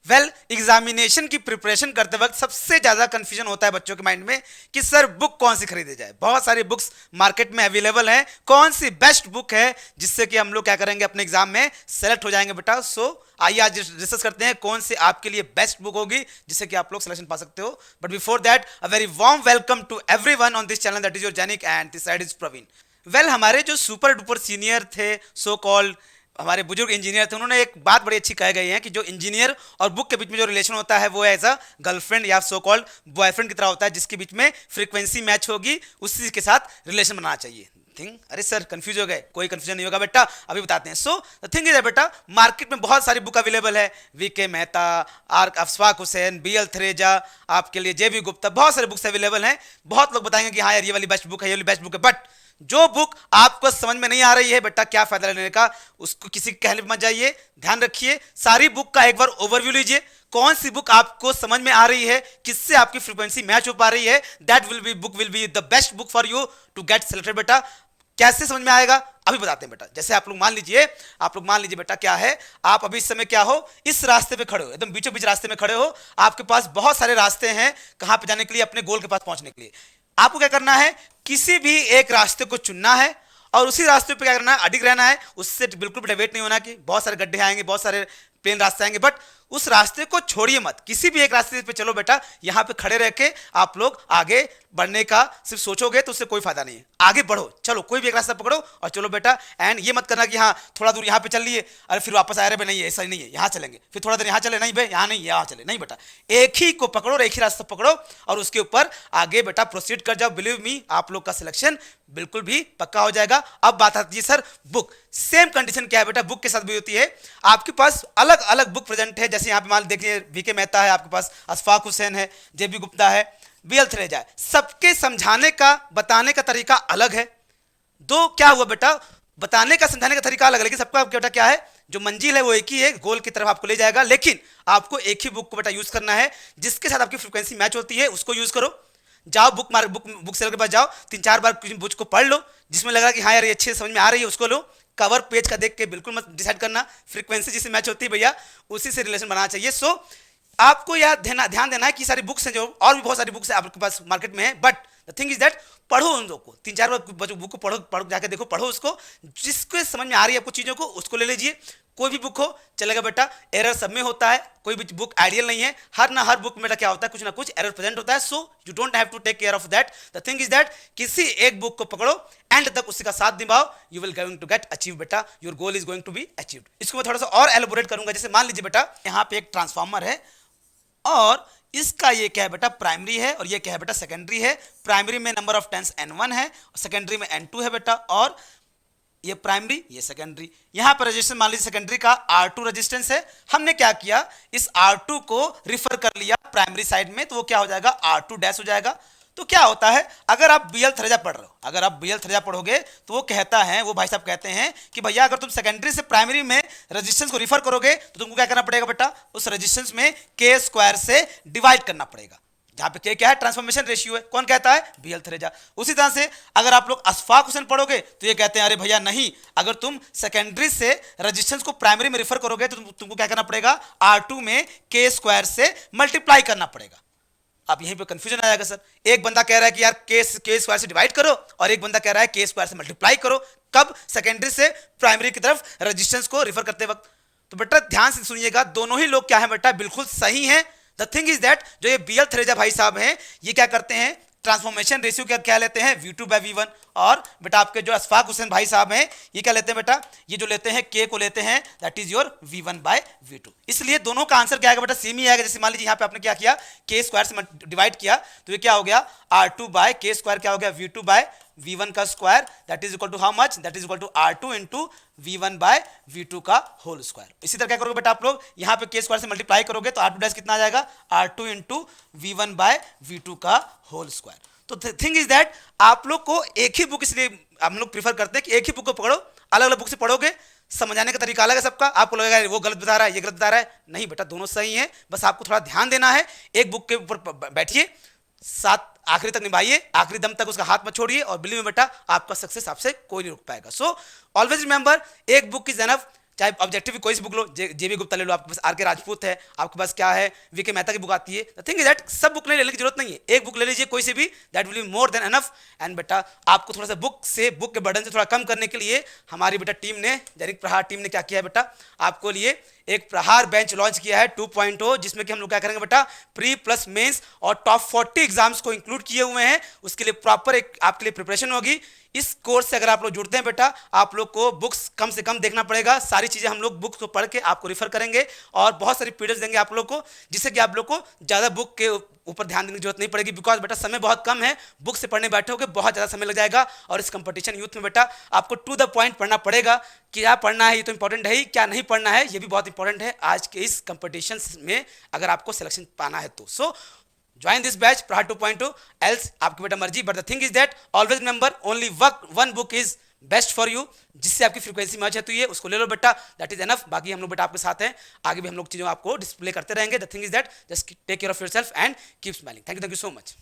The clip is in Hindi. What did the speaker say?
एग्जामिनेशन की प्रिपरेशन करते वक्त सबसे ज्यादा कंफ्यूजन होता है बच्चों के माइंड में कि सर बुक कौन सी खरीदी जाए। बहुत सारी बुक्स मार्केट में अवेलेबल हैं, कौन सी बेस्ट बुक है जिससे कि हम लोग क्या करेंगे अपने एग्जाम में सेलेक्ट हो जाएंगे बेटा। सो आइए आज डिस्कस करते हैं कौन सी आपके लिए बेस्ट बुक होगी जिससे कि आप लोग सिलेक्शन पा सकते हो। But before that a very warm welcome to everyone on this channel, that is your Jainik and this side is Praveen. हमारे जो सुपर डुपर सीनियर थे, सो कॉल्ड हमारे बुजुर्ग इंजीनियर थे, उन्होंने एक बात बड़ी अच्छी कह गई है कि जो इंजीनियर और बुक के बीच में जो रिलेशन होता है वो एज अ गर्लफ्रेंड या सो कॉल्ड बॉयफ्रेंड की तरह होता है, जिसके बीच में फ्रीक्वेंसी मैच होगी, उसी के साथ रिलेशन बनाना चाहिए। थिंग अरे सर कंफ्यूज हो गए, कोई कंफ्यूजन नहीं होगा बेटा, अभी बताते हैं। सो द थिंग इज बेटा, मार्केट में बहुत सारी बुक अवेलेबल है, VK Mehta, R Ashfaq Hussain, BL Thareja, आपके लिए जेबी गुप्ता, बहुत सारे बुक्स अवेलेबल हैं। बहुत लोग बताएंगे कि हाँ यार ये वाली बेस्ट बुक है, ये वाली बेस्ट बुक है, बट जो बुक आपको समझ में नहीं आ रही है बेटा, क्या फायदा लेने का, उसको किसी के कहने पर मत जाइए। ध्यान रखिए, सारी बुक का एक बार ओवरव्यू लीजिए, कौन सी बुक आपको समझ में आ रही है, किससे आपकी फ्रीक्वेंसी मैच हो पा रही है, that will be the best book for you to get selected बेटा। कैसे समझ में आएगा अभी बताते हैं बेटा। जैसे आप लोग मान लीजिए बेटा, क्या है, आप अभी इस समय क्या हो, इस रास्ते पे खड़े हो, एकदम बीचों बीच रास्ते में खड़े हो, आपके पास बहुत सारे रास्ते हैं कहां पे जाने के लिए, अपने गोल के पास पहुंचने के लिए। आपको क्या करना है, किसी भी एक रास्ते को चुनना है और उसी रास्ते पे क्या करना है, अडिग रहना है, उससे बिल्कुल भी डिवेट नहीं होना कि बहुत सारे गड्ढे आएंगे, बहुत सारे प्लेन रास्ते आएंगे, बट उस रास्ते को छोड़िए मत, किसी भी एक रास्ते पे चलो बेटा। यहां पे खड़े रह के आप लोग आगे बढ़ने का सिर्फ सोचोगे तो उससे कोई फायदा नहीं है। आगे बढ़ो, चलो कोई भी एक रास्ता पकड़ो और चलो बेटा। एंड ये मत करना कि हाँ थोड़ा दूर यहाँ पे चल लिए, अरे फिर वापस आ रहे भाई, नहीं ऐसा नहीं है, यहाँ चलेंगे, फिर थोड़ा देर यहाँ चले, नहीं भाई यहाँ नहीं, यहाँ चले, नहीं बेटा, एक ही को पकड़ो, एक ही रास्ता पकड़ो और उसके ऊपर आगे बेटा प्रोसीड कर जाओ। बिलीव मी, आप लोग का सिलेक्शन बिल्कुल भी पक्का हो जाएगा। अब बात आती है सर बुक, सेम कंडीशन क्या है बेटा, बुक के साथ भी होती है। आपके पास अलग अलग बुक प्रेजेंट है, जैसे यहाँ पे मान देखिए वीके मेहता है, आपके पास अशफाक हुसैन है, जेबी गुप्ता है, बीएल थरेजा है, सबके समझाने का बताने का तरीका अलग है। दो क्या हुआ बेटा, बताने का समझाने का तरीका अलग है, लेकिन सबका बेटा क्या है, जो मंजिल है वो एक ही है, गोल की तरफ आपको ले जाएगा। लेकिन आपको एक ही बुक को बेटा यूज करना है, जिसके साथ आपकी फ्रीक्वेंसी मैच होती है उसको यूज करो। जाओ बुक सेलर के पास जाओ, 3-4 बार बुक को पढ़ लो, जिसमें लग रहा है कि हाँ यार ये अच्छे समझ में आ रही है उसको लो। कवर पेज का देख के बिल्कुल मत डिसाइड करना, फ्रीक्वेंसी जिससे मैच होती है भैया उसी से रिलेशन बनाना चाहिए। सो आपको यह ध्यान देना है कि सारी बुक्स हैं, जो और भी बहुत सारी बुक्स आपके पास मार्केट में है, but the thing is that पढ़ो उन लोग को, 3-4 बार बुक को पढ़ो जाके देखो, पढ़ो उसको, जिसको समझ में आ रही है आपको चीज़ों को उसको ले लीजिए। कोई भी बुक हो चलेगा बेटा, एरर सब में होता है, कोई भी बुक आइडियल नहीं है, हर बुक में बेटा क्या होता है, कुछ ना कुछ एरर प्रेजेंट होता है। So you don't have to take care of that. The thing is that किसी एक बुक को पकड़ो, एंड तक उसी का साथ निभाओ, you will going to get achieve बेटा, your goal is going to be achieved. इसको मैं थोड़ा सा और एलोबोरेट करूंगा। जैसे मान लीजिए बेटा यहाँ पे एक ट्रांसफार्मर है और इसका ये क्या है बेटा, प्राइमरी है, और ये क्या है बेटा, सेकेंडरी है। प्राइमरी में नंबर ऑफ टर्न्स n1 है, सेकेंडरी में n2 है बेटा, और ये प्राइमरी ये सेकेंडरी। यहां पर रेजिस्टेंस मान लीजिए सेकेंडरी का R2 रेजिस्टेंस है, हमने क्या किया, इस R2 को रिफर कर लिया प्राइमरी साइड में, तो वो क्या हो जाएगा, R2 डैश हो जाएगा। तो क्या होता है, अगर आप बीएल थरेजा पढ़ रहे हो, अगर आप बीएल थरेजा पढ़ोगे तो वो कहता है, वो भाई साहब कहते हैं कि भैया अगर तुम सेकेंडरी से प्राइमरी में रेजिस्टेंस को रिफर करोगे तो तुमको क्या करना पड़ेगा बेटा, उस रेजिस्टेंस में के स्क्वायर से डिवाइड करना पड़ेगा, जहां पे के क्या है, ट्रांसफॉर्मेशन रेशियो है। कौन कहता है, बीएल थरेजा। उसी तरह से अगर आप लोग अशफाक हुसैन पढ़ोगे तो ये कहते हैं अरे भैया नहीं, अगर तुम सेकेंडरी से रेजिस्टेंस को प्राइमरी में रिफर करोगे तो तुमको क्या करना पड़ेगा, R2 में के स्क्वायर से मल्टीप्लाई करना पड़ेगा। अब यहीं पे कंफ्यूजन आ जाएगा सर, एक बंदा कह रहा है कि यार के स्क्वायर से डिवाइड करो और एक बंदा कह रहा है के स्क्वायर से मल्टीप्लाई करो, कब, सेकेंडरी से प्राइमरी की तरफ रेजिस्टेंस को रिफर करते वक्त। तो बेटा ध्यान से सुनिएगा, दोनों ही लोग क्या है बेटा, बिल्कुल सही हैं। द थिंग इज दैट जो ये बीएल थरेजा भाई साहब हैं, ये क्या करते हैं, ट्रांसफॉर्मेशन रेशियो क्या लेते हैं, V2/V1, और बेटा आपके जो अशफाक हुसैन भाई साहब हैं ये क्या लेते हैं बेटा, ये जो लेते हैं के को लेते हैं, दैट इज योर V1/V2। इसलिए दोनों का आंसर क्या आएगा बेटा, सेम ही आएगा। जैसे मान लीजिए यहाँ पे आपने क्या किया, के स्क्वायर से डिवाइड किया, तो ये क्या हो गया, R2/के स्क्वायर क्या हो गया, V2/V1 का square, that is equal to how much, that is equal to R2 into V1/V2 का होल स्क्वायर। इसी तरह क्या करोगे बेटा, आप लोग यहाँ पे के स्क्वायर से मल्टीप्लाई करोगे तो R2 डैश कितना आ जाएगा, R2 इंटू V1/V2 का होल स्क्वायर। तो थिंग इज दैट आप लोग को एक ही बुक इसलिए हम लोग प्रीफर करते हैं कि एक ही बुक को पढ़ो, अलग अलग बुक से पढ़ोगे, समझाने का तरीका अलग है सबका। आपको लगेगा वो गलत बता रहा है, ये गलत बता रहा है, नहीं बेटा दोनों सही हैं, बस आपको थोड़ा ध्यान देना है। एक बुक के ऊपर बैठिए, साथ आखिरी तक निभाइए, आखिरी दम तक उसका हाथ मत छोड़िए, और बिलीव में बेटा आपका सक्सेस आपसे कोई नहीं रोक पाएगा। सो ऑलवेज रिमेंबर, एक बुक इज एनफ, चाहे ऑब्जेक्टिव कोई सी बुक लो, जेबी गुप्ता ले लो, आपके पास आर के राजपूत है, आपके पास क्या है, वीके मेहता की बुक आती है। द थिंग इज दैट सब बुक नहीं लेने की जरूरत नहीं है, एक बुक ले लीजिए कोई सी भी, that will be more than enough. And बेटा आपको थोड़ा सा बुक के बर्डन से थोड़ा कम करने के लिए हमारी बेटा टीम ने, दैनिक प्रहार टीम ने क्या किया है बेटा, आपको लिए एक प्रहार बेंच लॉन्च किया है 2.0, जिसमें कि हम लोग क्या करेंगे बेटा, प्री प्लस मेंस और टॉप 40 एग्जाम्स को इंक्लूड किए हुए हैं। उसके लिए प्रॉपर एक आपके लिए प्रिपरेशन होगी। इस कोर्स से अगर आप लोग जुड़ते हैं बेटा, आप लोग को बुक्स कम से कम देखना पड़ेगा, सारी चीजें हम लोग बुक्स को पढ़ के आपको रिफर करेंगे और बहुत सारी पीडीएफ देंगे आप लोग को, जिससे कि आप लोग को ज्यादा बुक के ऊपर ध्यान देने की जरूरत नहीं पड़ेगी। बिकॉज बेटा समय बहुत कम है, बुक से पढ़ने बैठोगे बहुत ज्यादा समय लग जाएगा। और इस कंपटीशन यूथ में बेटा आपको टू द पॉइंट पढ़ना पढ़ेगा। क्या पढ़ना है ये तो इंपॉर्टेंट है ही, क्या नहीं पढ़ना है ये भी बहुत इंपॉर्टेंट है आज के इस कंपटीशन में, अगर आपको सिलेक्शन पाना है तो। सो ज्वाइन दिस बैच प्रहार 2.0, एल्स आपकी बेटा मर्जी। But the thing is that always remember only one book is best for you, जिससे आपकी फ्रीक्वेंसी मैच है तो ये उसको ले लो बेटा, दैट इज एनफ। बाकी हम लोग बेटा आपके साथ हैं, आगे भी हम लोग चीजों आपको डिस्प्ले करते रहेंगे। The thing is that just take care of yourself and keep smiling. Thank you so much.